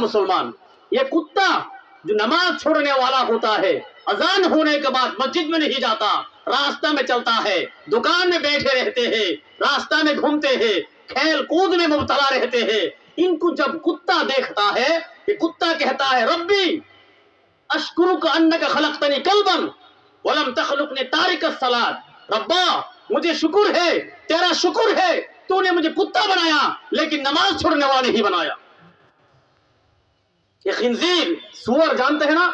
مسلمان، یہ کتا جو نماز چھوڑنے والا ہوتا ہے اذان ہونے کے بعد مسجد میں نہیں جاتا، راستہ میں چلتا ہے، دکان میں بیٹھے رہتے ہیں، راستہ میں گھومتے ہیں، کھیل کود میں مبتلا رہتے ہیں، ان کو جب کتا دیکھتا ہے کہ کتا کہتا ہے ربی اشکرک انک خلقتنی کلبا ولم تخلقنی تارک الصلاۃ، ربا مجھے شکر ہے، تیرا شکر ہے تو نے مجھے کتا بنایا لیکن نماز چھوڑنے والا نہیں بنایا۔ یہ خنزیر سور جانتے ہیں نا،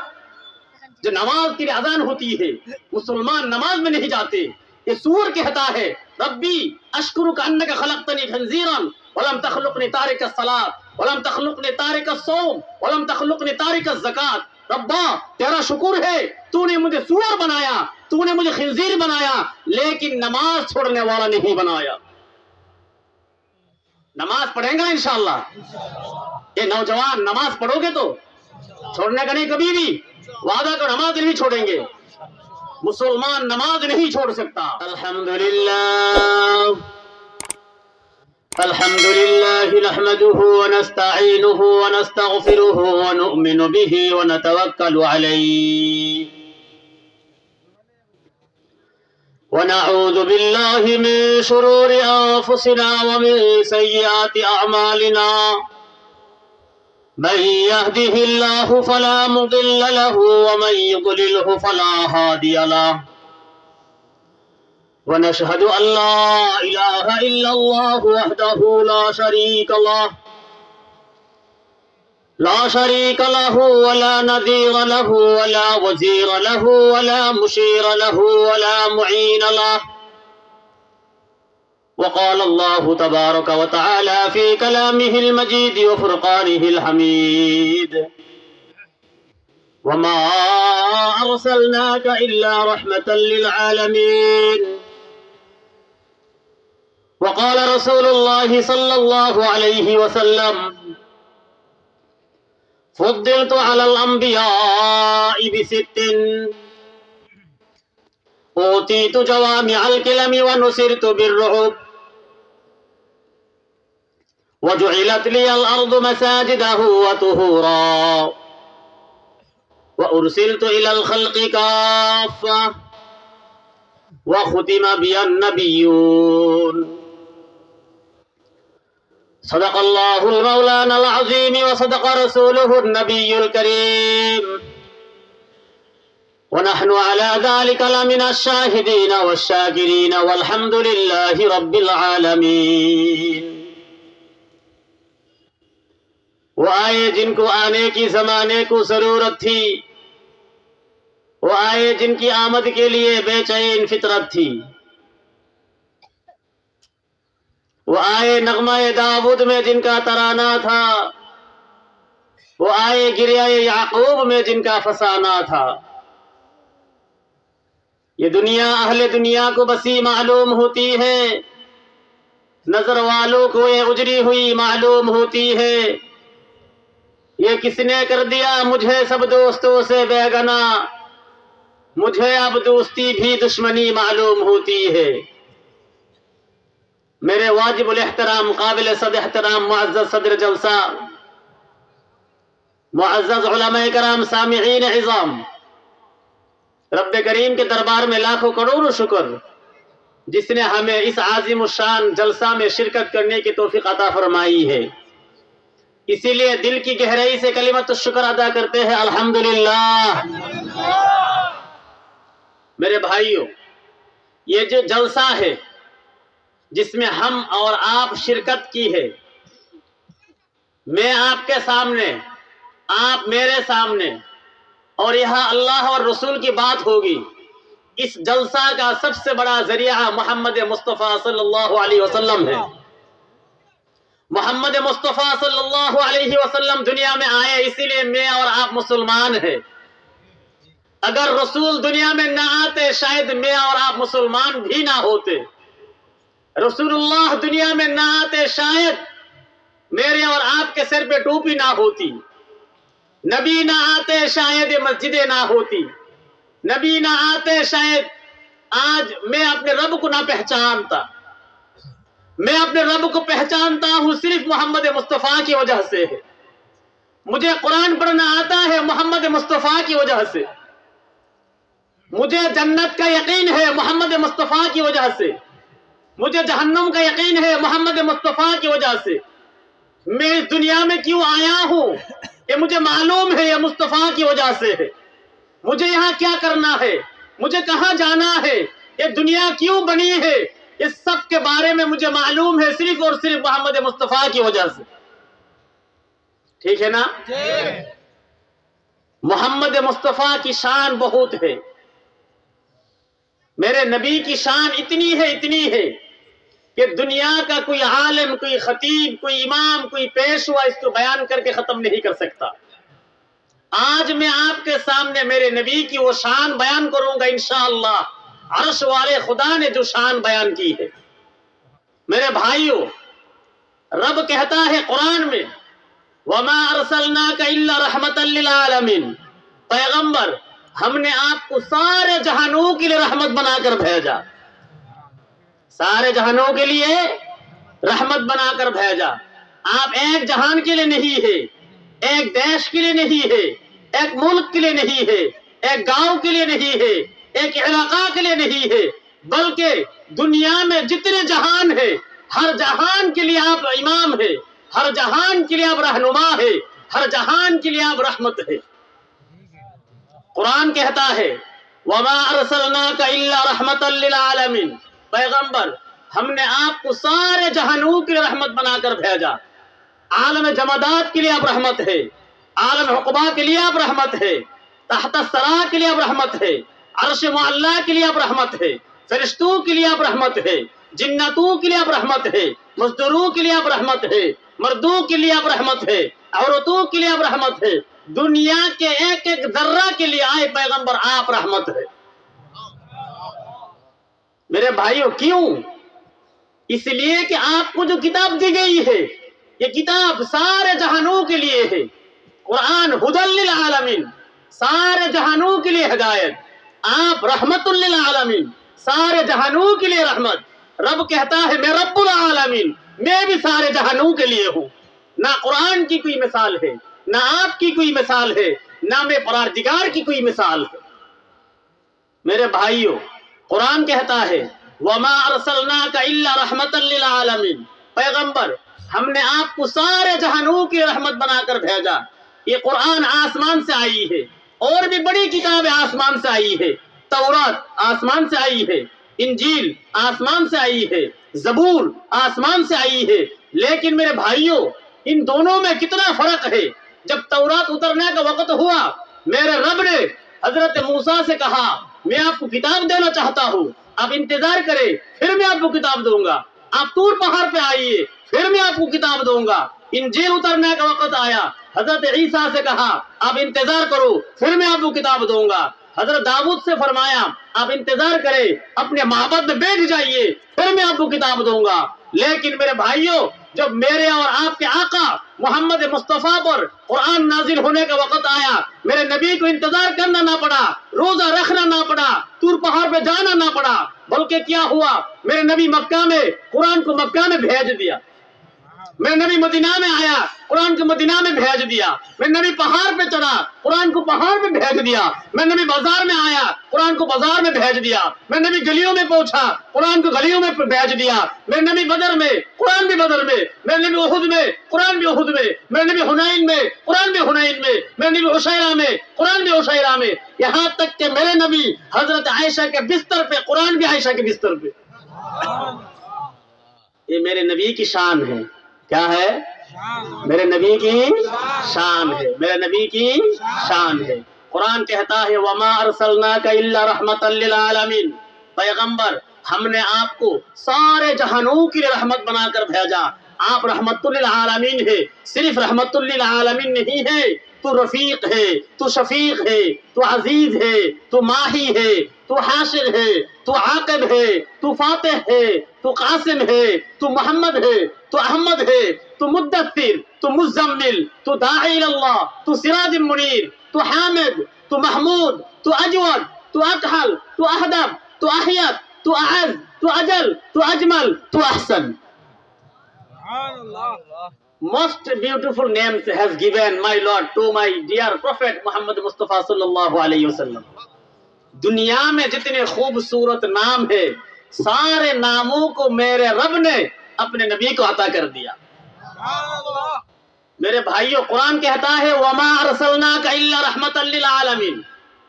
جو نماز کے لیے اذان ہوتی ہے مسلمان نماز میں نہیں جاتے، یہ سور کہتا ہے ربی اشکرک انک خلقتنی خنزیرا ولم تخلقنی تارک الصلاۃ ولم تخلقنی تارک الصوم ولم تخلقنی تارک الزکات، ربا تیرا شکر ہے تو نے مجھے سور بنایا، تو نے مجھے خنزیر بنایا لیکن نماز چھوڑنے والا نہیں بنایا۔ نماز پڑھیں گا انشاءاللہ؟ یہ نوجوان نماز پڑھو گے تو چھوڑنے کا نہیں، کبھی بھی وعدہ کرو نماز نہیں چھوڑیں گے، مسلمان نماز نہیں چھوڑ سکتا۔ الحمدللہ نحمده ونستعینه ونستغفره ونؤمن به ونتوکل علیہ ونعوذ باللہ من شرور انفسنا ومن سیئات اعمالنا، من يهده الله فلا مضل له ومن يضلله فلا هادي له، ونشهد أن لا إله إلا الله وحده لا شريك له ولا نظير له ولا وزير له ولا مشير له ولا معين له، وقال الله تبارك وتعالى في كلامه المجيد وفرقانه الحميد وما أرسلناك إلا رحمة للعالمين، وقال رسول الله صلى الله عليه وسلم فضلت على الأنبياء بست، أوتيت جوامع الكلم ونصرت بالرعب، وجعلت لي الأرض مساجده وطهورا، وأرسلت إلى الخلق كافة، وختم بي النبيون۔ صدق الله المولانا العظيم وصدق رسوله النبي الكريم، ونحن على ذلك لمن الشاهدين والشاكرين والحمد لله رب العالمين۔ وہ آئے جن کو آنے کی زمانے کو ضرورت تھی، وہ آئے جن کی آمد کے لیے بے چین فطرت تھی، وہ آئے نغمہ داود میں جن کا ترانہ تھا، وہ آئے گریہ یعقوب میں جن کا فسانہ تھا۔ یہ دنیا اہل دنیا کو بسی معلوم ہوتی ہے، نظر والوں کو یہ اجری ہوئی معلوم ہوتی ہے، یہ کس نے کر دیا مجھے سب دوستوں سے بیگانہ، مجھے اب دوستی بھی دشمنی معلوم ہوتی ہے۔ میرے واجب الاحترام قابل صد احترام معزز صدر جلسہ، معزز علماء کرام، سامعین عظام، رب کریم کے دربار میں لاکھوں کروڑوں شکر جس نے ہمیں اس عظیم الشان جلسہ میں شرکت کرنے کی توفیق عطا فرمائی ہے، اسی لیے دل کی گہرائی سے کلمت الشکر ادا کرتے ہیں الحمدللہ۔ میرے بھائیوں، یہ جو جلسہ ہے جس میں ہم اور آپ شرکت کی ہے، میں آپ کے سامنے، آپ میرے سامنے، اور یہاں اللہ اور رسول کی بات ہوگی۔ اس جلسہ کا سب سے بڑا ذریعہ محمد مصطفیٰ صلی اللہ علیہ وسلم ہے۔ محمد مصطفیٰ صلی اللہ علیہ وسلم دنیا میں آئے، اسی لیے میں اور آپ مسلمان ہیں۔ اگر رسول دنیا میں نہ آتے شاید میں اور آپ مسلمان بھی نہ ہوتے۔ رسول اللہ دنیا میں نہ آتے شاید میرے اور آپ کے سر پہ ٹوپی نہ ہوتی۔ نبی نہ آتے شاید یہ مسجدیں نہ ہوتی۔ نبی نہ آتے شاید آج میں اپنے رب کو نہ پہچانتا۔ میں اپنے رب کو پہچانتا ہوں صرف محمد مصطفیٰ کی وجہ سے ہے۔ مجھے قرآن پڑھنا آتا ہے محمد مصطفیٰ کی وجہ سے، مجھے جنت کا یقین ہے محمد مصطفیٰ کی وجہ سے، مجھے جہنم کا یقین ہے محمد مصطفیٰ کی وجہ سے۔ میں اس دنیا میں کیوں آیا ہوں یہ مجھے معلوم ہے، یہ مصطفیٰ کی وجہ سے ہے۔ مجھے یہاں کیا کرنا ہے، مجھے کہاں جانا ہے، یہ دنیا کیوں بنی ہے، اس سب کے بارے میں مجھے معلوم ہے صرف اور صرف محمد مصطفیٰ کی وجہ سے۔ ٹھیک ہے نا؟ محمد مصطفیٰ کی شان بہت ہے، میرے نبی کی شان اتنی ہے کہ دنیا کا کوئی عالم، کوئی خطیب، کوئی امام، کوئی پیشوا اس کو بیان کر کے ختم نہیں کر سکتا۔ آج میں آپ کے سامنے میرے نبی کی وہ شان بیان کروں گا انشاءاللہ، عرش والے خدا نے جو شان بیان کی ہے۔ میرے بھائیوں، رب کہتا ہے قرآن میں وَمَا أَرْسَلْنَاكَ إِلَّا رَحْمَةً لِلْعَالَمِينَ، پیغمبر ہم نے آپ کو سارے جہانوں کے لیے رحمت بنا کر بھیجا، سارے جہانوں کے لیے رحمت بنا کر بھیجا۔ آپ ایک جہان کے لیے نہیں ہے، ایک دیش کے لیے نہیں ہے، ایک ملک کے لیے نہیں ہے، ایک گاؤں کے لیے نہیں ہے، ایک علاقہ کے لیے نہیں ہے، بلکہ دنیا میں جتنے جہان ہے ہر جہان کے لیے آپ امام ہے، ہر جہان کے لیے آپ رہنما ہے، ہر جہان کے لیے آپ رحمت ہے۔ قرآن کہتا ہے وَمَا أَرْسَلْنَاكَ إِلَّا رَحْمَةً لِلْعَالَمِينَ، پیغمبر ہم نے آپ کو سارے جہانوں کے لیے رحمت بنا کر بھیجا۔ عالم جمادات کے لیے آپ رحمت ہے، عالم عقبہ کے لیے آپ رحمت ہے، تحت الثری کے لیے آپ رحمت ہے، عرش معلیٰ کے لیے آپ رحمت ہے، فرشتوں کے لیے آپ رحمت ہے، جنتوں کے لیے آپ رحمت ہے، مزدوروں کے لیے آپ رحمت ہے، مردوں کے لیے آپ رحمت ہے، عورتوں کے لیے آپ رحمت ہے، دنیا کے ایک ایک ذرہ کے لیے آئے پیغمبر آپ رحمت ہے۔ میرے بھائیوں کیوں؟ اس لیے کہ آپ کو جو کتاب دی گئی ہے یہ کتاب سارے جہانوں کے لیے ہے۔ قرآن ہدی للعالمین، سارے جہانوں کے لیے ہدایت، آپ رحمت للعالمین، سارے جہانوں کے لیے رحمت۔ رب کہتا ہے میں رب العالمین، میں بھی سارے جہانوں کے لیے ہوں۔ نہ قرآن کی کوئی مثال ہے، نہ آپ کی کوئی مثال ہے، نہ میں پروردگار کی کوئی مثال ہے۔ میرے بھائیوں، قرآن کہتا ہے وَمَا أَرْسَلْنَاكَ إِلَّا رَحْمَةً لِلْعَالَمِينَ، پیغمبر ہم نے آپ کو سارے جہانوں کی رحمت بنا کر بھیجا۔ یہ قرآن آسمان سے آئی ہے، اور بھی بڑی کتابیں آسمان سے آئی ہے، تورات آسمان سے آئی ہے، انجیل آسمان سے آئی ہے، زبور آسمان سے آئی ہے، لیکن میرے بھائیوں ان دونوں میں کتنا فرق ہے۔ جب تورات اترنے کا وقت ہوا میرے رب نے حضرت موسیٰ سے کہا میں آپ کو کتاب دینا چاہتا ہوں، آپ انتظار کریں پھر میں آپ کو کتاب دوں گا، آپ طور پہاڑ پہ آئیے پھر میں آپ کو کتاب دوں گا۔ انجیل اترنے کا وقت آیا، حضرت عیسیٰ سے کہا آپ انتظار کرو پھر میں آپ کو کتاب دوں گا۔ حضرت داؤد سے فرمایا آپ انتظار کریں، اپنے معبد میں بیٹھ جائیے پھر میں آپ کو کتاب دوں گا۔ لیکن میرے بھائیوں جب میرے اور آپ کے آقا محمد مصطفیٰ پر قرآن نازل ہونے کا وقت آیا، میرے نبی کو انتظار کرنا نہ پڑا، روزہ رکھنا نہ پڑا، طور پہاڑ پہ جانا نہ پڑا، بلکہ کیا ہوا میرے نبی مکہ میں قرآن کو مکہ میں بھیج دیا، میرے نبی مدینہ میں آیا قرآن کو مدینہ میں بھیج دیا، میرے نبی پہاڑ پہ چڑھا قرآن کو پہاڑ پہ بھیج دیا، میرے نبی بازار میں آیا قرآن کو بازار میں بھیج دیا، میرے نبی گلیوں میں پہنچا قرآن کو گلیوں میں بھیج دیا، میرے نبی بدر میں قرآن بھی بدر میں، میرے نبی احد میں قرآن بھی احد میں، میرے نبی حنین میں قرآن بھی حنین میں، میرے نبی عشیرہ میں قرآن بھی عشیرہ میں، یہاں تک کہ میرے نبی حضرت عائشہ کے بستر پہ قرآن بھی عائشہ کے بستر پہ۔ یہ میرے نبی کی شان ہے۔ کیا ہے؟ میرے نبی کی شان ہے، میرے نبی کی شان ہے۔ قرآن کہتا ہے وَمَا أَرْسَلْنَاكَ إِلَّا رَحْمَةً لِلْعَالَمِينَ، پیغمبر ہم نے آپ کو سارے جہانوں کے لیے رحمت بنا کر بھیجا۔ آپ رحمت للعالمین ہے، صرف رحمت للعالمین نہیں ہے، تو رفیق ہے، تو شفیق ہے، تو عزیز ہے، تو ماہی ہے، تو حاشر ہے، تو عاقب ہے، تو فاتح ہے، تو قاسم ہے، تو محمد ہے، تو احمد ہے، تو مدثر، تو مزمل، تو داعی اللہ، تو سراج منیر، تو حامد، تو محمود، تو اجود، تو اکحل، تو احدب، تو احیط، تو اعز، تو اجل، تو اجمل، تو احسن۔ most beautiful names has given my Lord to my dear Prophet Muhammad Mustafa sallallahu alaihi wasallam. दुनिया में जितने खूबसूरत नाम है सारे नामों को मेरे रब ने अपने नबी को अता कर दिया। मेरे भाइयों, कुरान कहता है वमा अरसलनाका इल्ला रहमतल लिल आलमीन,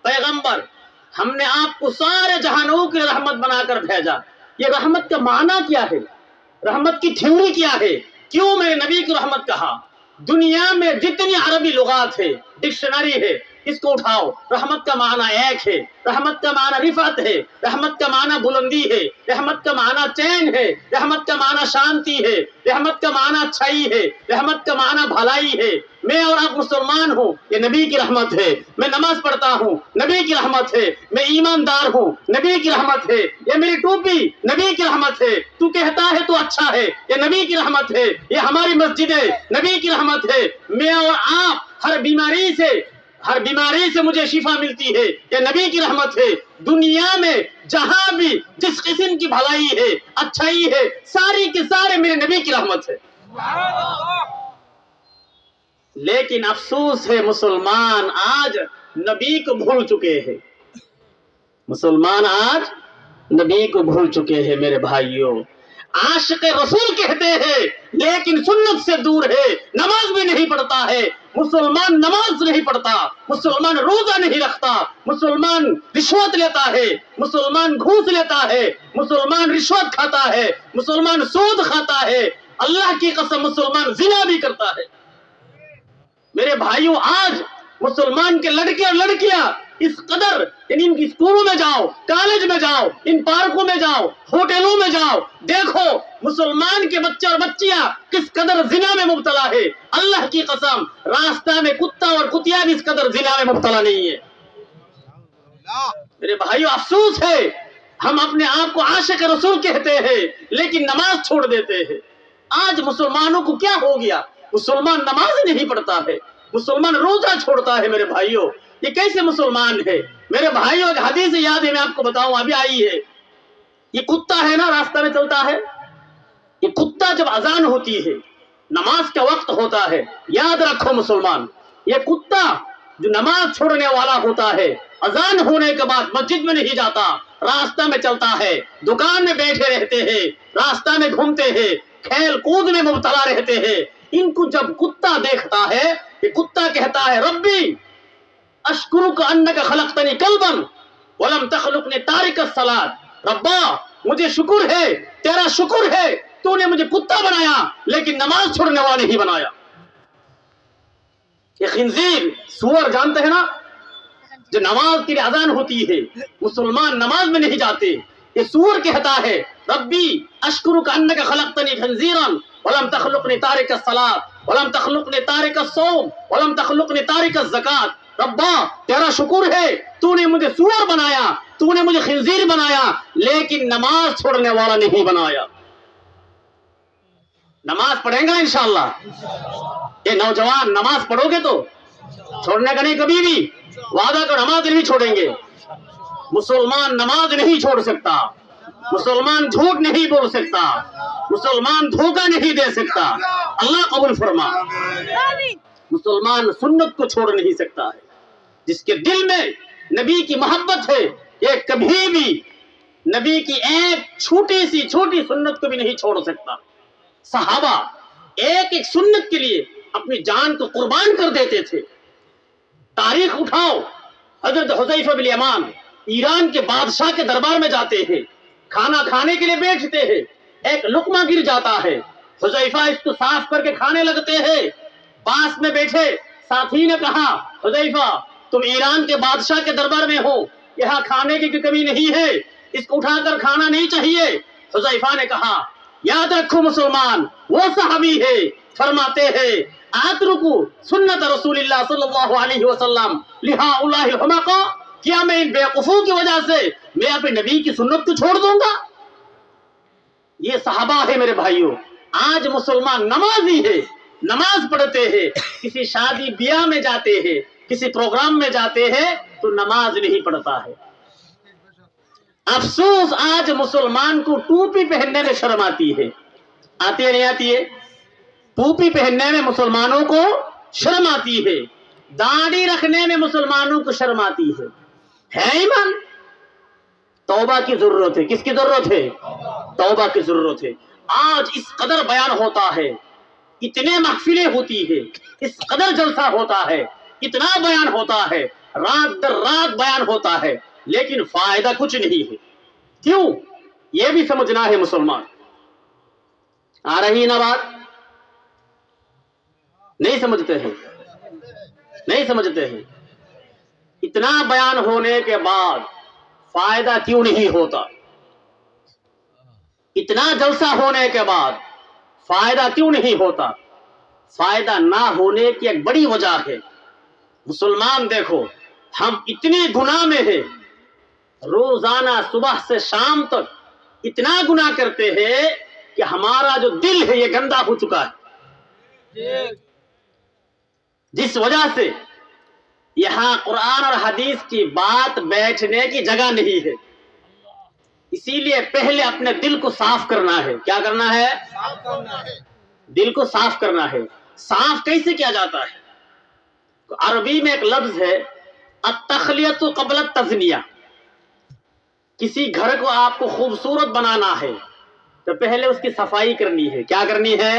पैगंबर हमने आपको सारे जहानों के रहमत बनाकर भेजा। ये रहमत का माना क्या है, रहमत की थ्योरी क्या है, क्यों मेरे नबी को रहमत कहा? दुनिया में जितनी अरबी लुगात है, डिक्शनरी है, इसको उठाओ, रहमत का माना एक है, रहमत का माना रिफत है, रहमत का माना बुलंदी है, रहमत का माना चैन है, रहमत का माना शांति है, रहमत का माना अच्छाई है, रहमत का माना भलाई है। मैं और आप मुसलमान हूँ, ये नबी की रहमत है। मैं नमाज पढ़ता हूँ, नबी की रहमत है। मैं ईमानदार हूँ, नबी की रहमत है। ये मेरी टोपी नबी की रहमत है। तू कहता है तो अच्छा है, ये नबी की रहमत है। ये हमारी मस्जिद है, नबी की रहमत है। मैं और आप हर बीमारी से मुझे शिफा मिलती है, ये नबी की रहमत है। दुनिया में जहां भी जिस किस्म की भलाई है, अच्छाई है, सारी के सारे मेरे नबी की रहमत है। लेकिन अफसोस है, मुसलमान आज नबी को भूल चुके हैं। मुसलमान आज नबी को भूल चुके हैं। मेरे भाइयों, आशिक रसूल कहते हैं लेकिन सुन्नत से दूर है, नमाज भी नहीं पढ़ता है। मुसलमान नमाज नहीं पढ़ता, मुसलमान रोजा नहीं रखता, मुसलमान रिश्वत लेता है, मुसलमान घूस लेता है, मुसलमान रिश्वत खाता है, मुसलमान सूद खाता है, अल्लाह की कसम मुसलमान जिना भी करता है। मेरे भाइयों, आज मुसलमान के लड़के और लड़कियां इस कदर, इन स्कूलों में जाओ, कॉलेज में जाओ, इन पार्कों में जाओ, होटलों में जाओ, देखो मुसलमान के बच्चे और बच्चियां किस कदर जिना में मुब्तला है। अल्लाह की कसम, रास्ता में कुत्ता और कुतिया भी इस कदर जिना में मुब्तला नहीं है। मेरे भाइयों, अफसोस है, हम अपने आप को आशिक रसूल कहते हैं लेकिन नमाज छोड़ देते हैं। आज मुसलमानों को क्या हो गया? मुसलमान नमाज नहीं पढ़ता है, मुसलमान रोजा छोड़ता है। मेरे भाइयों, ये कैसे मुसलमान है? मेरे भाइयों, एक हदीस याद है, मैं आपको बताऊं, अभी आई है। ये कुत्ता है ना, रास्ता में चलता है, ये कुत्ता जब अजान होती है, नमाज का वक्त होता है, याद रखो मुसलमान, ये कुत्ता जो नमाज छोड़ने वाला होता है, अजान होने के बाद मस्जिद में नहीं जाता, रास्ता में चलता है, दुकान में बैठे रहते हैं, रास्ता में घूमते हैं, खेल कूद में मुब्तला रहते हैं। इनको जब कुत्ता देखता है, ये कुत्ता कहता है रब्बी अश्कुरुका अन्नका खलक़तनी कल्बन वलम तखलुक़नी तारिकस सलात। रब्बा, मुझे शुक्र है, तेरा शुक्र है, तूने मुझे कुत्ता बनाया लेकिन नमाज छोड़ने वाला नहीं बनाया। ये खिंजीर, सूअर जानते हैं ना, जो नमाज के लिए अजान होती है, मुसलमान नमाज में नहीं जाते। ये सूअर कहता है रब्बी अश्कुरुका अन्नका खलक़तनी खिंजीरन वलम तखलुक़नी तारिकस सलात वलम तखलुक़नी तारिकस सौम वलम तखलुक़नी तारिकस ज़कात। रब्बा, तेरा शुक्र है, तूने मुझे सूअर बनाया, तूने मुझे खिंजीर बनाया, लेकिन नमाज छोड़ने वाला नहीं बनाया। नमाज पढ़ेगा इंशाअल्लाह। ये नौजवान, नमाज पढ़ोगे तो छोड़ने का नहीं, कभी भी वादा करो, नमाज नहीं छोड़ेंगे। मुसलमान नमाज नहीं छोड़ सकता, मुसलमान झूठ नहीं बोल सकता, मुसलमान धोखा नहीं दे सकता। अल्लाह कबूल फरमा। मुसलमान सुन्नत को छोड़ नहीं सकता है। जिसके दिल में नबी की मोहब्बत है, ये कभी भी नबी की एक छोटी सुन्नत को भी नहीं छोड़ सकता। सहाबा एक एक सुन्नत के लिए अपनी जान को कुर्बान कर देते थे। तारीख उठाओ, हजरत हुज़ैफा बिन यमान ईरान के बादशाह के दरबार में जाते हैं, खाना खाने के लिए बैठते हैं, एक लुकमा गिर जाता है, हुज़ैफा इसको साफ करके खाने लगते हैं। पास में बैठे साथी ने कहा, हुज़ैफा, तुम ईरान के बादशाह के दरबार में हो, यहाँ खाने की कमी नहीं है, इसको उठाकर खाना नहीं चाहिए। हुज़ैफा ने कहा, याद रखो मुसलमान वो सहाबी है, फरमाते हैं आतरुकु सुन्नत रसूलिल्लाह सल्लल्लाहु अलैहि वसल्लम लिहाउलाहिल हुमाका, क्या मैं इन बेवकूफों की वजह से मैं अपने नबी की सुन्नत को छोड़ दूंगा? ये सहाबा है मेरे भाइयों। आज मुसलमान नमाजी है, नमाज पढ़ते हैं, किसी शादी ब्याह में जाते हैं, किसी प्रोग्राम में जाते हैं तो नमाज नहीं पढ़ता है। अफसोस, आज मुसलमान को टोपी पहनने में शर्म आती है। आती है नहीं आती है? टोपी पहनने में मुसलमानों को शर्म आती है, दाढ़ी रखने में मुसलमानों को शर्म आती है ईमान? तौबा की जरूरत है। किसकी जरूरत है? तौबा की जरूरत है। आज इस कदर बयान होता है, इतने महफिलें होती है, इस कदर जलसा होता है, इतना बयान होता है, रात दर रात बयान होता है, लेकिन फायदा कुछ नहीं है। क्यों? यह भी समझना है मुसलमान। आ रही ना बात? नहीं समझते हैं, नहीं समझते हैं। इतना बयान होने के बाद फायदा क्यों नहीं होता? इतना जलसा होने के बाद फायदा क्यों नहीं होता? फायदा ना होने की एक बड़ी वजह है। मुसलमान देखो, हम इतने गुनाह में हैं, रोजाना सुबह से शाम तक इतना गुनाह करते हैं कि हमारा जो दिल है ये गंदा हो चुका है, जिस वजह से यहां कुरान और हदीस की बात बैठने की जगह नहीं है। इसीलिए पहले अपने दिल को साफ करना है। क्या करना है? साफ करना है। दिल को साफ करना है। साफ कैसे किया जाता है? तो अरबी में एक लफ्ज है अत-तखलियत क़ब्ल तज़निया। किसी घर को आपको खूबसूरत बनाना है तो पहले उसकी सफाई करनी है। क्या करनी है?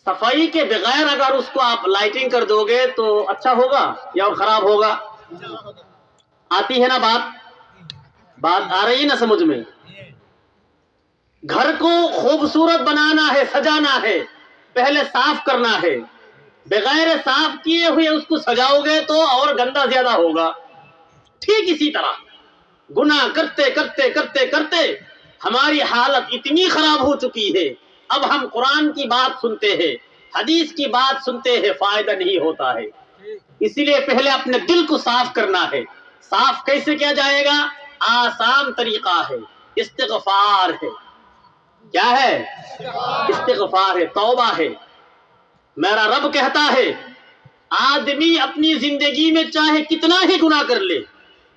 सफाई के बगैर अगर उसको आप लाइटिंग कर दोगे तो अच्छा होगा या और खराब होगा? आती है ना बात? बात आ रही ना समझ में? घर को खूबसूरत बनाना है, सजाना है, पहले साफ करना है। बगैर साफ किए हुए उसको सजाओगे तो और गंदा ज्यादा होगा। ठीक इसी तरह गुनाह करते करते करते करते हमारी हालत इतनी खराब हो चुकी है, अब हम कुरान की बात सुनते हैं, हदीस की बात सुनते हैं, फायदा नहीं होता है। इसीलिए पहले अपने दिल को साफ करना है। साफ कैसे किया जाएगा? आसान तरीका है, इस्तिग़फ़ार है। क्या है? इस्तिग़फ़ार है, तौबा है। मेरा रब कहता है आदमी अपनी जिंदगी में चाहे कितना ही गुनाह कर ले,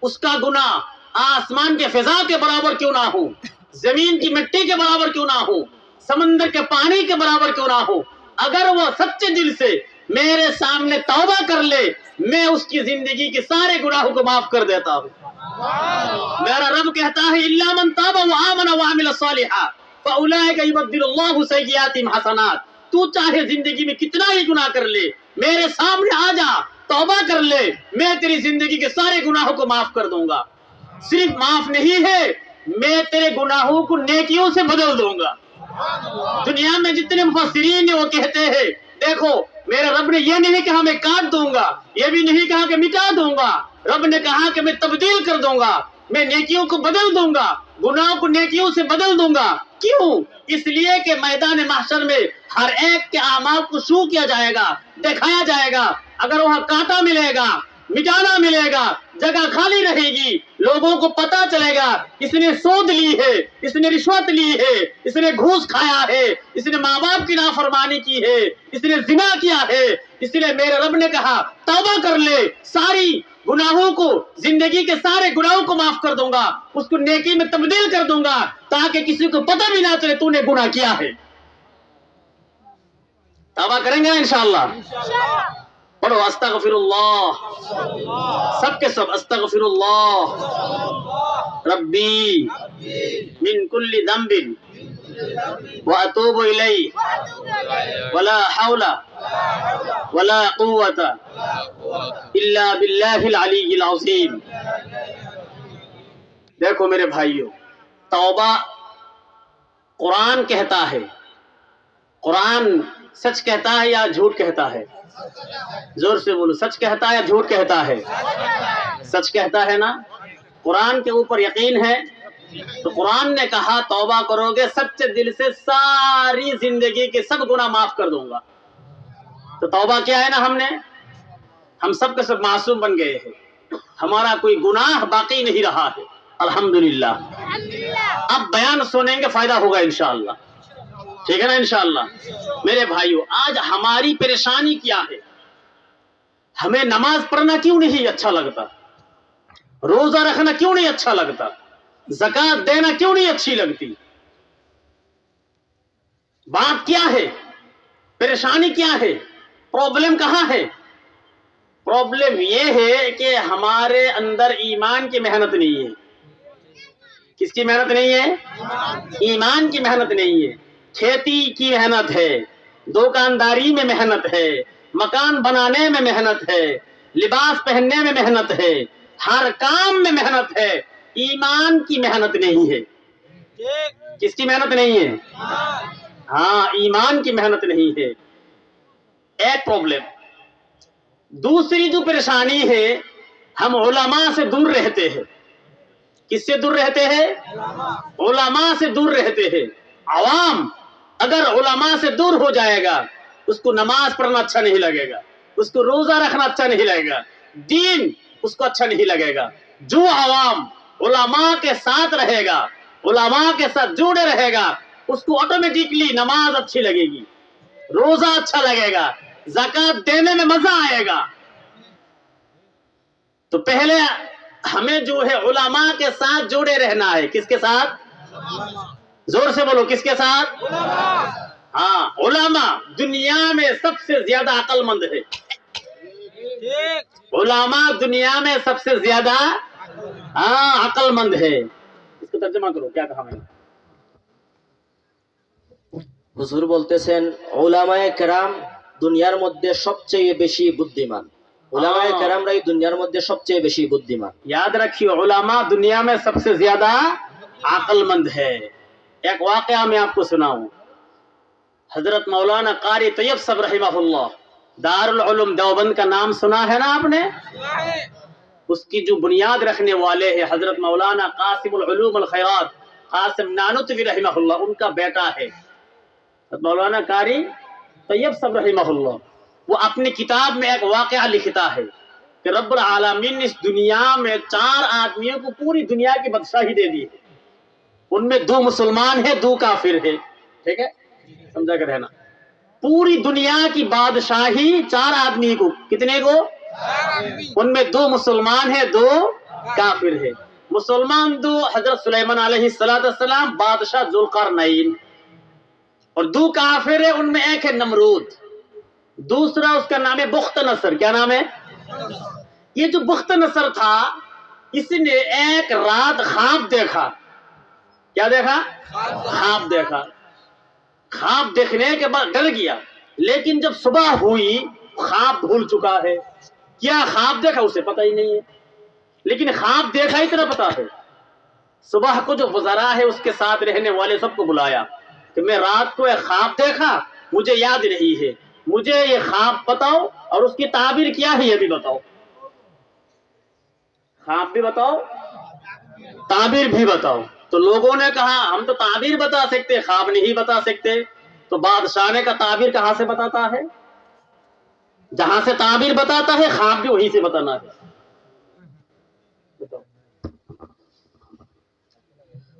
उसका गुनाह आसमान के फिजा के बराबर क्यों ना हो, जमीन की मिट्टी के बराबर क्यों ना हो, समंदर के पानी के बराबर क्यों ना हो, अगर वह सच्चे दिल से मेरे सामने तौबा कर ले, मैं उसकी जिंदगी के सारे गुनाहों को माफ कर देता हूँ। मेरा रब कहता है इल्ला मन ताबा व आमना व अमिल सालिहा फउलाइका युबद्दिलुल्लाहु सय्यिआतिहिम हसनात। तू चाहे जिंदगी में कितना ही गुनाह कर ले, मेरे सामने आ जा, तौबा कर ले, मैं तेरी जिंदगी के सारे गुनाहों को माफ कर दूंगा। सिर्फ माफ नहीं है, मैं तेरे गुनाहों को नेकियों से बदल दूंगा। दुनिया में जितने मुफस्सिरीन हैं वो कहते हैं देखो मेरे रब ने ये नहीं कहा मैं काट दूंगा, ये भी नहीं कहा कि मिटा दूंगा, रब ने कहा कि मैं तब्दील कर दूंगा, मैं नेकियों को बदल दूंगा, गुनाहों को नेकियों से बदल दूंगा। क्यों? इसलिए कि मैदान महशर में हर एक के आमाल को शू किया जाएगा, दिखाया जाएगा। अगर वहां कांटा मिलेगा, मिटाना मिलेगा, जगह खाली रहेगी, लोगों को पता चलेगा इसने सूद ली है, इसने रिश्वत ली है, इसने घूस खाया है, इसने माँ बाप की नाफरमानी की है, इसने जिना किया है। इसलिए मेरे रब ने कहा तौबा कर ले, सारी गुनाहों को, जिंदगी के सारे गुनाहों को माफ कर दूंगा, उसको नेकी में तब्दील कर दूंगा, ताकि किसी को पता भी ना चले तूने गुनाह किया है। तौबा करेंगे इंशाअल्लाह। पढ़ो अस्तगफिरुल्लाह, सबके सब अस्तगफिरुल्लाह रब्बी मिन कुल्ली ज़ंबिन व अतूबु इलैहि वला हौला वला कुव्वता इल्ला बिल्लाहिल अलीय्यिल अज़ीम। देखो मेरे भाइयों, तौबा कुरान कहता है, कुरान सच कहता है या झूठ कहता है? जोर से बोलो, सच कहता है या झूठ कहता है? सच कहता है ना? कुरान के ऊपर यकीन है तो कुरान ने कहा तौबा करोगे सच्चे दिल से, सारी जिंदगी के सब गुनाह माफ कर दूंगा। तो तौबा क्या है ना, हम सब के सब मासूम बन गए हैं, हमारा कोई गुनाह बाकी नहीं रहा है। अल्हम्दुलिल्लाह। अब बयान सुनेंगे, फायदा होगा इंशाअल्लाह, ठीक है ना इंशाअल्लाह। मेरे भाइयों, आज हमारी परेशानी क्या है? हमें नमाज पढ़ना क्यों नहीं अच्छा लगता, रोजा रखना क्यों नहीं अच्छा लगता, ज़कात देना क्यों नहीं अच्छी लगती? बात क्या है, परेशानी क्या है, प्रॉब्लम कहाँ है? प्रॉब्लम ये है कि हमारे अंदर ईमान की मेहनत नहीं है। किसकी मेहनत नहीं है? ईमान की मेहनत नहीं है। खेती की मेहनत है, दुकानदारी में मेहनत है, मकान बनाने में मेहनत है, लिबास पहनने में मेहनत है, हर काम में मेहनत है। ईमान की मेहनत नहीं है। किसकी मेहनत नहीं है? हाँ, ईमान की मेहनत नहीं है। एक प्रॉब्लम। दूसरी जो परेशानी है, हम उलमा से दूर रहते हैं। किससे दूर रहते हैं? उलमा से दूर रहते हैं। आवाम अगर उलमा से दूर हो जाएगा, उसको नमाज पढ़ना अच्छा नहीं लगेगा, उसको रोजा रखना अच्छा नहीं लगेगा, दीन उसको अच्छा नहीं लगेगा। जो आवाम उलमा के साथ रहेगा, उलमा के साथ जुड़े रहेगा, उसको ऑटोमेटिकली नमाज अच्छी लगेगी, रोजा अच्छा लगेगा, ज़कात देने में मजा आएगा। तो पहले हमें जो है उलमा के साथ जुड़े रहना है। किसके साथ? जोर से बोलो, किसके साथ? हाँ, उलमा दुनिया में सबसे ज्यादा अक्लमंद है। उलमा दुनिया में सबसे ज्यादा अक्लमंद है। इसको तर्जुमा करो, क्या कहा मैंने? হুজুর বলতেছেন উলামায়ে কেরাম দুনিয়ার মধ্যে সবচেয়ে বেশি বুদ্ধিমান। উলামায়ে কেরামরাই দুনিয়ার মধ্যে সবচেয়ে বেশি বুদ্ধিমান। याद रखिए, उलमा दुनिया में सबसे ज्यादा अक्लमंद है। एक वाकया मैं आपको सुनाऊं। हजरत मौलाना कारी तैयब साहब रहिमहुल्लाह, दारुल उलूम देवबंद का नाम सुना है ना आपने? उसकी जो बुनियाद रखने वाले हैं हजरत मौलाना कासिमुल उलूम अल खैरात कासिम नानुतवी रहिमहुल्लाह, उनका बेटा है मौलाना कारी तैयब साहब रहिमहुल्लाह। वो अपनी किताब में एक वाकया लिखता है कि रब्बुल आलमीन ने इस दुनिया में 4 आदमियों को पूरी दुनिया की बादशाही दे दी है। उनमें 2 मुसलमान है, 2 काफिर है। ठीक है, समझा कर रहना। पूरी दुनिया की बादशाही 4 आदमी को, कितने को? उनमें 2 मुसलमान है, 2 काफिर है। मुसलमान 2 हजरत सुलेमान अलैहिस्सलाम, बादशाह जुल्करनैन, और 2 काफिर है, उनमें एक है नमरूद, दूसरा उसका नाम है बुख्त नसर। क्या नाम है? ये जो बुख्त नसर था, इसने एक रात ख्वाब देखा। क्या देखा? ख्वाब देखा। ख्वाब देखने के बाद डर गया, लेकिन जब सुबह हुई ख्वाब भूल चुका है। क्या ख्वाब देखा उसे पता ही नहीं है, लेकिन ख्वाब देखा इतना पता है। सुबह को जो वज़रा है उसके साथ रहने वाले सबको बुलाया कि मैं रात को एक ख्वाब देखा, मुझे याद नहीं है, मुझे ये ख्वाब बताओ और उसकी ताबीर क्या है ये भी बताओ। ख्वाब भी बताओ, ताबीर भी बताओ। तो लोगों ने कहा हम तो ताबीर बता सकते, ख्वाब नहीं बता सकते। तो बादशाह ने का ताबीर कहां से बताता है? जहां से ताबीर बताता है ख्वाब भी वहीं से बताना है।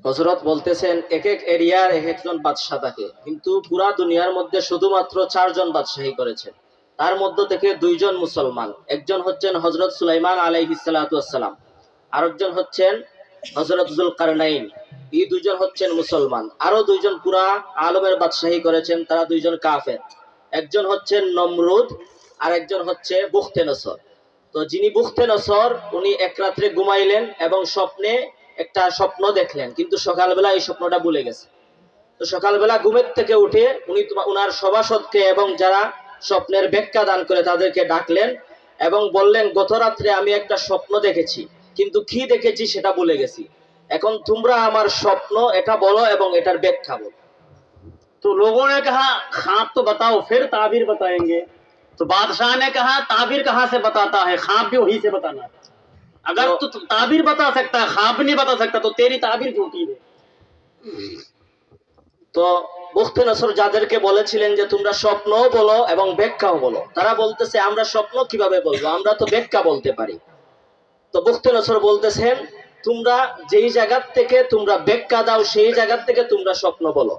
হযরত বলতেছেন এক এক এরিয়ার এক একজন বাদশা থাকে, কিন্তু পুরা দুনিয়ার মধ্যে শুধুমাত্র 4 জন বাদশাহী করেছেন। তার মধ্য থেকে 2 জন মুসলমান, একজন হচ্ছেন হযরত সুলাইমান আলাইহিস সালাতু ওয়াস সালাম, আরেকজন হচ্ছেন হযরত যুলকারনাইন। এই 2 জন হচ্ছেন মুসলমান। আরো 2 জন পুরা আলমের বাদশাহী করেছেন, তারা 2 জন কাফের। একজন হচ্ছেন নমরুদ আর একজন হচ্ছে বুখতে নসর। তো যিনি বুখতে নসর, উনি এক রাত্রে ঘুমাইলেন এবং স্বপ্নে একটা স্বপ্ন দেখলেন, কিন্তু সকালবেলা এই স্বপ্নটা ভুলে গেছে। তো সকালবেলা ঘুমের থেকে উঠে উনি ওনার সভাসদকে এবং যারা স্বপ্নের ব্যাখ্যা দান করে তাদেরকে ডাকলেন এবং বললেন, গত রাত্রে আমি একটা স্বপ্ন দেখেছি, কিন্তু কি দেখেছি সেটা ভুলে গেছি। এখন তোমরা আমার স্বপ্ন এটা বলো এবং এটার ব্যাখ্যা বলো। तो लोगों ने कहा ख्वाब तो बताओ फिर ताबीर बताएंगे। तो बादशाह ने कहा ताबीर कहां से बताता है, ख्वाब भी वहीं से बताना है। अगर तू ताबीर बता सकता है, ख्वाब नहीं बता सकता, तो तेरी ताबीर झूठी है। তো বুখতে নসর যাদেরকে বলেছিলেন যে তোমরা স্বপ্নও বলো এবং ব্যাখ্যাও বলো, তারা বলতেছে আমরা স্বপ্ন কিভাবে বলবো, আমরা তো ব্যাখ্যা বলতে পারি। তো বুখতে নসর বলতেছেন তোমরা যেই জায়গা থেকে তোমরা ব্যাখ্যা দাও সেই জায়গা থেকে তোমরা স্বপ্ন বলো।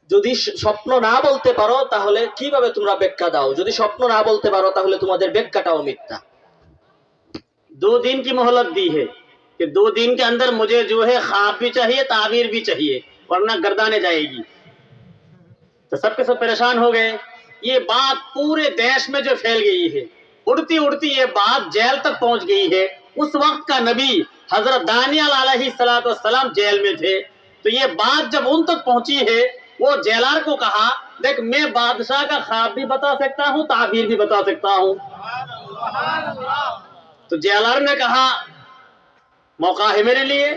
যদি স্বপ্ন না বলতে পারো তাহলে কিভাবে তোমরা ব্যাখ্যা দাও? যদি স্বপ্ন না বলতে পারো তাহলে তোমাদের ব্যাখ্যাটাও মিথ্যা। 2 दिन की मोहलत दी है कि 2 दिन के अंदर मुझे जो है ख्वाब भी चाहिए, ताबीर भी चाहिए, वरना गर्दाने जाएगी। तो सबके सब परेशान हो गए। ये बात पूरे देश में जो फैल गई है, उड़ती उड़ती ये बात जेल तक पहुंच गई है। उस वक्त का नबी हजरत दानियल अलैहिस्सलाम जेल में थे। तो ये बात जब उन तक पहुंची है, वो जेलर को कहा, देख मैं बादशाह का ख्वाब भी बता सकता हूँ, ताबीर भी बता सकता हूँ। तो जेलर ने कहा मौका है मेरे लिए,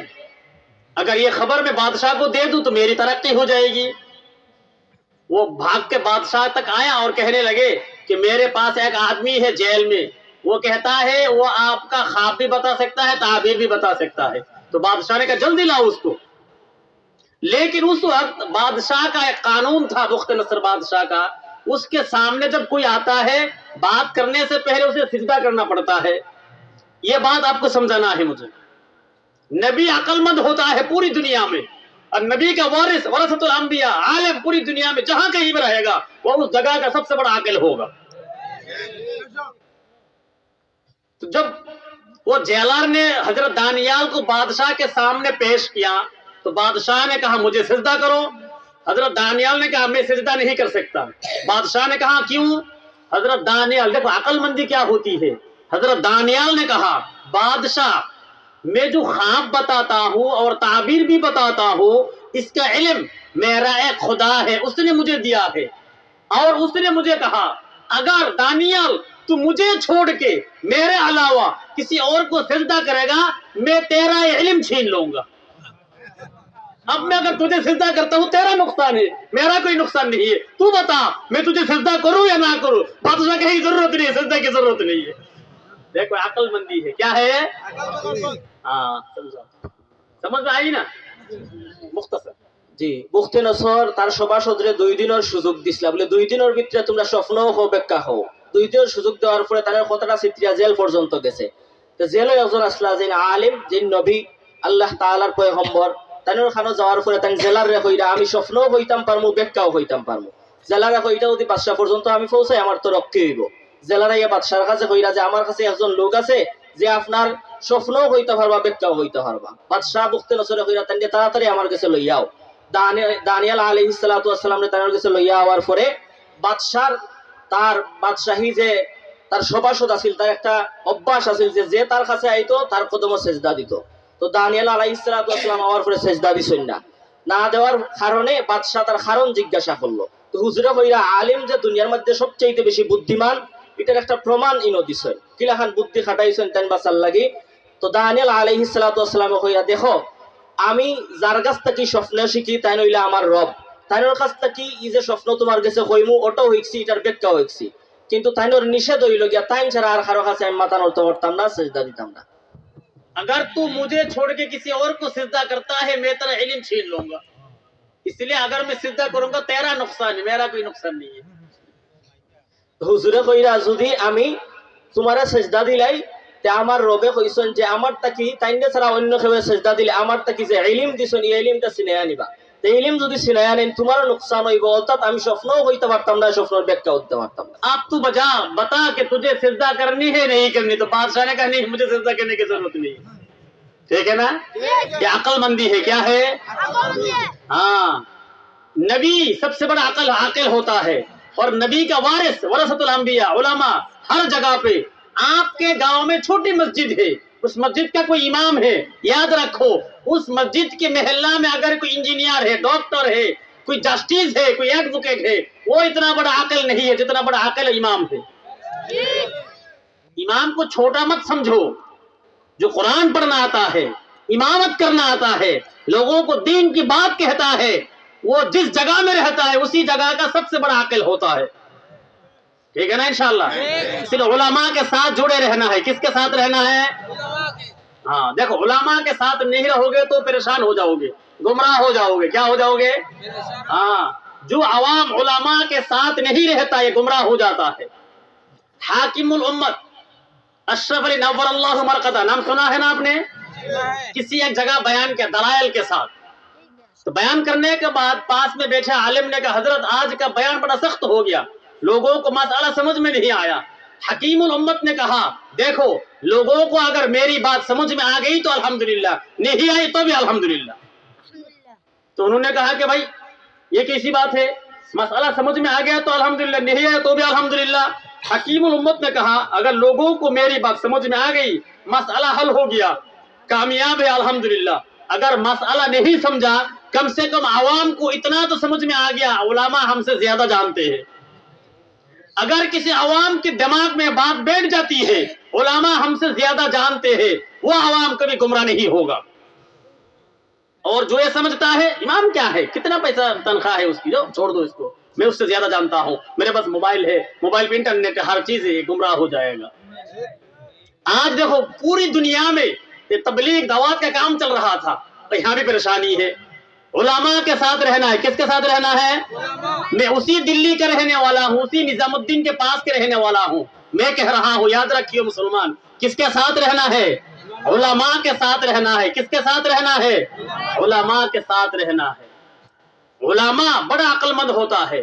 अगर ये खबर मैं बादशाह को दे दूं तो मेरी तरक्की हो जाएगी। वो भाग के बादशाह तक आया और कहने लगे कि मेरे पास एक आदमी है जेल में, वो कहता है वो आपका ख्वाब भी बता सकता है, ताबीर भी बता सकता है। तो बादशाह ने कहा जल्दी लाओ उसको। लेकिन उस वक्त बादशाह का एक कानून था, बुख्त नसर बादशाह का, उसके सामने जब कोई आता है बात करने से पहले उसे सिजदा करना पड़ता है। ये बात आपको समझाना है मुझे। नबी अक्लमंद होता है पूरी दुनिया में, और नबी का वारिस वरसतुल अंबिया आलिम पूरी दुनिया में जहां कहीं भी रहेगा वो उस जगह का सबसे बड़ा आकिल होगा। तो जब वो जेलर ने हजरत दानियाल को बादशाह के सामने पेश किया तो बादशाह ने कहा मुझे सिजदा करो। हजरत दानियाल ने कहा मैं सिजदा नहीं कर सकता। बादशाह ने कहा क्यों? हजरत दानियाल, देखो अक्लमंदी क्या होती है। हजरत दानियाल ने कहा बादशाह मैं जो ख्वाब बताता हूँ और ताबीर भी बताता हूँ, इसका इल्म मेरा एक खुदा है, उसने मुझे दिया है। और उसने मुझे कहा अगर दानियाल तू मुझे छोड़ के मेरे अलावा किसी और को सिजदा करेगा मैं तेरा इल्म छीन लूंगा। अब मैं अगर तुझे सिजदा करता हूँ तेरा नुकसान है, मेरा कोई नुकसान नहीं है। तू बता मैं तुझे सिजदा करूं या ना करूं? बादशाह कहे जरूरत नहीं है, सिजदा की जरूरत नहीं है। देखो अक्लमंदी है, क्या है? हाँ समझ में आई ना? मुख्तसर জি মুফতি নসর তার সভাসদরে 2 দিনের সুযোগ দিছিল, বলে 2 দিনের ভিতরে তোমরা স্বপ্ন হো ব্যাখ্যা হো। 2 দিনের সুযোগ দেওয়ার পরে তার কথাটা চিত্রিয়া জেল পর্যন্ত গেছে। তো জেলে একজন আসলা যে আলিম, যে নবী আল্লাহ তাআলার পয়গম্বর, তানোর খানো যাওয়ার পরে তান জেলারে কইরা আমি স্বপ্ন হইতাম পারমু, ব্যাখ্যাও হইতাম পারমু। জেলারে কইটা যদি বাদশা পর্যন্ত আমি পৌঁছাই আমার তো রক্ষে হইব। জেলারে ইয়া বাদশার কাছে কইরা যে আমার কাছে একজন লোক আছে যে আপনার স্বপ্ন হইতে পারবা, ব্যাখ্যাও হইতে পারবা। বাদশা মুফতি নসরে কইরা তান তাড়াতাড়ি আমার কাছে লইয়াও। দানিয়াল আলাইহিসসালাতু ওয়াসসালাম তার কাছে লইয়া আওয়ার পরে বাদশার তার বাদশাহী যে তার সভাসদ আছিল তার একটা অভ্যাস আছিল যে তার কাছে আইতো তার কদমে সেজদা দিত। তো দানিয়াল আলাইহিসসালাতু ওয়াসসালাম আওয়ার পরে সেজদা দিছেন না, না দেওয়ার কারণে বাদশা তার কারণ জিজ্ঞাসা করলো। তো হুজুরে কইরা আলিম যে দুনিয়ার মধ্যে সবচেয়ে বেশি বুদ্ধিমান এটার একটা প্রমাণ ইনো দিছেন, কিলাখান বুদ্ধি খাটাইছেন তাই বাঁচার লাগি। তো দানিয়াল আলাইহিসসালাতু ওয়াসসালাম কইরা দেখো আমি যার কাছ থেকে স্বপ্ন শিখি তাই নইলে আমার রব, তাইনোর কাছ থেকে ই যে স্বপ্ন তোমার কাছে কইমু ওটাও হইছি, এটার ব্যাখ্যা হইছি, কিন্তু তাইনোর নিষেধ হইল গিয়া তাই ছাড়া আর কারো কাছে আমি মাথা নত করতাম না, সেজদা দিতাম না। अगर तू मुझे छोड़ के किसी और को सिजदा करता है मैं तेरा इल्म छीन लूंगा, इसलिए अगर मैं सिजदा करूंगा तेरा नुकसान है, मेरा कोई नुकसान नहीं है। হুজুরে কইরা যদি আমি তোমারে সেজদা দিলাই তে আমার রবে কইছেন যে আমার তাকি তাইনে ছাড়া অন্য কেউ সেজদা দিলে আমার তাকি যে ইলম দিছেন এই ইলমটা চিনায়া নিবা। তো ইলম যদি চিনায়া নেন তোমারও नुकसान হইব, অর্থাৎ আমি স্বপ্নও হইতে পারতাম না, স্বপ্নের ব্যাখ্যা হইতে পারতাম না। अब तू बता कि तुझे सिजदा करनी है नहीं करनी? तो बादशाह ने कहा नहीं मुझे सिजदा करने की जरूरत नहीं। ठीक है ना? ये अक्लमंदी है, क्या है? हाँ, नबी सबसे बड़ा आकिल होता है, और नबी का वारिस वरसतुल अंबिया उलमा हर जगह पे। आपके गांव में छोटी मस्जिद है, उस मस्जिद का कोई इमाम है, याद रखो उस मस्जिद के मोहल्ला में अगर कोई इंजीनियर है, डॉक्टर है, कोई जस्टिस है, कोई एडवोकेट है, वो इतना बड़ा आकिल नहीं है जितना बड़ा आकिल इमाम है। इमाम को छोटा मत समझो, जो कुरान पढ़ना आता है, इमामत करना आता है, लोगों को दीन की बात कहता है, वो जिस जगह में रहता है उसी जगह का सबसे बड़ा आकिल होता है। ठीक है ना? इंशाअल्लाह सिर्फ उलमा के साथ जुड़े रहना है। किसके साथ रहना है? हाँ, देखो उलमा के साथ नहीं रहोगे तो परेशान हो जाओगे, गुमराह हो जाओगे। क्या हो जाओगे? हाँ, जो अवाम उलमा के साथ नहीं रहता ये गुमराह हो जाता है। हाकिमुल उम्मत अशरफ अली नव्वरल्लाहु मरकदा, नाम सुना है ना आपने? किसी एक जगह बयान किया दलाइल के साथ। तो बयान करने के बाद पास में बैठे आलिम ने कहा हजरत आज का बयान बड़ा सख्त हो गया, लोगों को मसला समझ में नहीं आया। हकीमुल उम्मत ने कहा देखो लोगों को अगर मेरी बात समझ में आ गई तो अल्हम्दुलिल्लाह, नहीं आई तो भी अल्हम्दुलिल्लाह। तो उन्होंने कहा कि भाई ये कैसी बात है? मसला समझ में आ गया तो अल्हम्दुलिल्लाह, नहीं है तो भी अल्हम्दुलिल्लाह। हकीमुल उम्मत ने कहा अगर लोगों को मेरी बात समझ में आ गई, मसला हल हो गया, कामयाब है अल्हम्दुलिल्लाह। अगर मसला नहीं समझा, कम से कम आवाम को इतना तो समझ में आ गया, उलामा हमसे ज्यादा जानते हैं। अगर किसी आवाम के दिमाग में बात बैठ जाती है, उलामा हमसे ज्यादा जानते हैं, वो आवाम कभी गुमराह नहीं होगा। और जो ये समझता है इमाम क्या है, कितना पैसा तनख्वाह है उसकी, जो छोड़ दो इसको, मैं उससे ज्यादा जानता हूँ, मेरे पास मोबाइल है, मोबाइल पे इंटरनेट है, हर चीज है, गुमराह हो जाएगा। आज देखो पूरी दुनिया में ये तबलीग दावत का काम चल रहा था, तो यहाँ भी परेशानी है। उलामा के साथ रहना है, किसके साथ रहना है? मैं उसी दिल्ली का रहने वाला हूँ, उसी निजामुद्दीन के पास के रहने वाला हूँ। मैं कह रहा हूँ, याद रखिए मुसलमान, किसके साथ रहना है? उलमा के साथ रहना है। किसके साथ रहना है? उलमा के साथ रहना है। उलमा बड़ा अक्लमंद होता है।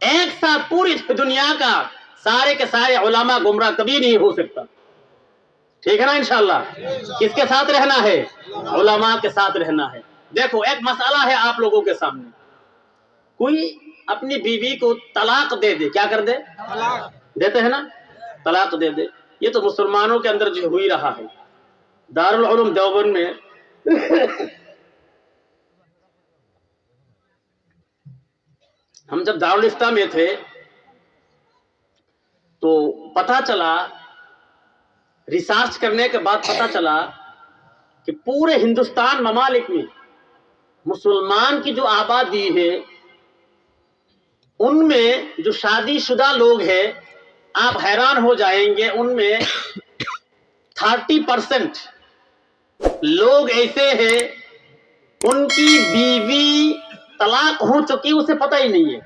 एक साथ पूरी दुनिया का सारे के सारे उलमा गुमराह कभी नहीं हो सकता, ठीक है ना इंशाअल्लाह। किसके साथ रहना है? उलमा के साथ रहना है। देखो एक मसला है आप लोगों के सामने, कोई अपनी बीवी को तलाक दे दे, क्या कर दे? देते हैं ना, तलाक दे दे। ये तो मुसलमानों के अंदर जो हुई रहा है। दारुल उलूम देवबंद में हम जब दारुल इफ्ता में थे तो पता चला, रिसर्च करने के बाद पता चला कि पूरे हिंदुस्तान ममालिक में मुसलमान की जो आबादी है, उनमें जो शादीशुदा लोग हैं, आप हैरान हो जाएंगे, उनमें 30% लोग ऐसे हैं उनकी बीवी तलाक हो चुकी, उसे पता ही नहीं है।